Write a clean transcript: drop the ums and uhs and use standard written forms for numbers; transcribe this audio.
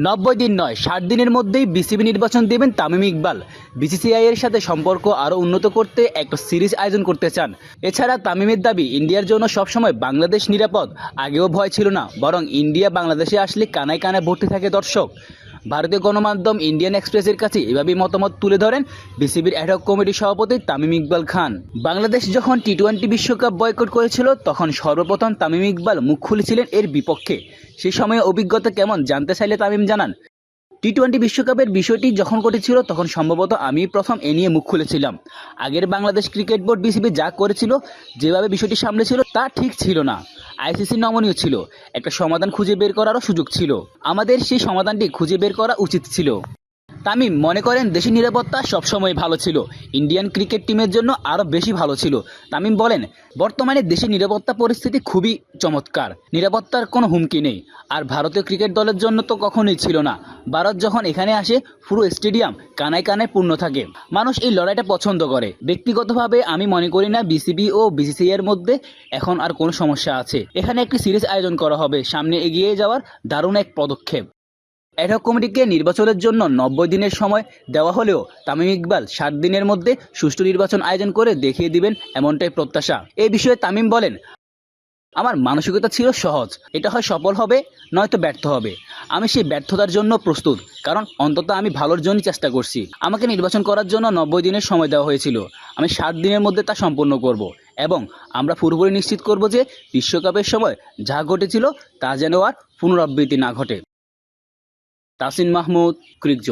90 দিন নয়, 60 দিনের মধ্যেই বিসিবি নির্বাচন দেবেন তামিম ইকবাল। বিসিসিআই এর সাথে সম্পর্ক আরও উন্নত করতে একটা সিরিজ আয়োজন করতে চান। এছাড়া তামিমের দাবি, ইন্ডিয়ার জন্য সবসময় বাংলাদেশ নিরাপদ। আগেও ভয় ছিল না, বরং ইন্ডিয়া বাংলাদেশে আসলে কানায় কানায় ভর্তি থাকে দর্শক। ভারতীয় গণমাধ্যম ইন্ডিয়ান এক্সপ্রেসের কাছে এভাবেই মতামত তুলে ধরেন বিসিবির অ্যাডহক কমিটির সভাপতি তামিম ইকবাল খান। বাংলাদেশ যখন টি-20 বিশ্বকাপ বয়কট করেছিল, তখন সর্বপ্রথম তামিম ইকবাল মুখ খুলেছিলেন এর বিপক্ষে। সেই সময়ে অভিজ্ঞতা কেমন জানতে চাইলে তামিম জানান, টি-20 বিশ্বকাপের বিষয়টি যখন ঘটেছিল, তখন সম্ভবত আমি প্রথম এ নিয়ে মুখ খুলেছিলাম। আগের বাংলাদেশ ক্রিকেট বোর্ড বিসিবি যা করেছিল, যেভাবে বিষয়টি সামলেছিল, তা ঠিক ছিল না। আইসিসি নমনীয় ছিল, একটা সমাধান খুঁজে বের করারও সুযোগ ছিল। আমাদের সেই সমাধানটি খুঁজে বের করা উচিত ছিল। তামিম মনে করেন, দেশের নিরাপত্তা সবসময় ভালো ছিল, ইন্ডিয়ান ক্রিকেট টিমের জন্য আরও বেশি ভালো ছিল। তামিম বলেন, বর্তমানে দেশের নিরাপত্তা পরিস্থিতি খুবই চমৎকার, নিরাপত্তার কোনো হুমকি নেই। আর ভারতীয় ক্রিকেট দলের জন্য তো কখনোই ছিল না। ভারত যখন এখানে আসে, পুরো স্টেডিয়াম কানায় কানায় পূর্ণ থাকে। মানুষ এই লড়াইটা পছন্দ করে। ব্যক্তিগতভাবে আমি মনে করি না বিসিবি ও বিসিসিআই এর মধ্যে এখন আর কোনো সমস্যা আছে। এখানে একটি সিরিজ আয়োজন করা হবে, সামনে এগিয়ে যাওয়ার দারুণ এক পদক্ষেপ। অ্যাডহক কমিটিকে নির্বাচনের জন্য 90 দিনের সময় দেওয়া হলেও তামিম ইকবাল 60 দিনের মধ্যে সুষ্ঠু নির্বাচন আয়োজন করে দেখিয়ে দিবেন, এমনটাই প্রত্যাশা। এই বিষয়ে তামিম বলেন, আমার মানসিকতা ছিল সহজ, এটা হয় সফল হবে, নয়তো ব্যর্থ হবে। আমি সেই ব্যর্থতার জন্য প্রস্তুত, কারণ অন্তত আমি ভালোর জন্যই চেষ্টা করছি। আমাকে নির্বাচন করার জন্য 90 দিনের সময় দেওয়া হয়েছিল। আমি 60 দিনের মধ্যে তা সম্পন্ন করব, এবং আমরা পুরোপুরি নিশ্চিত করব যে বিশ্বকাপের সময় যা ঘটেছিল তা যেন আর পুনরাবৃত্তি না ঘটে। তাসিন মাহমুদ, ক্রিকজোন।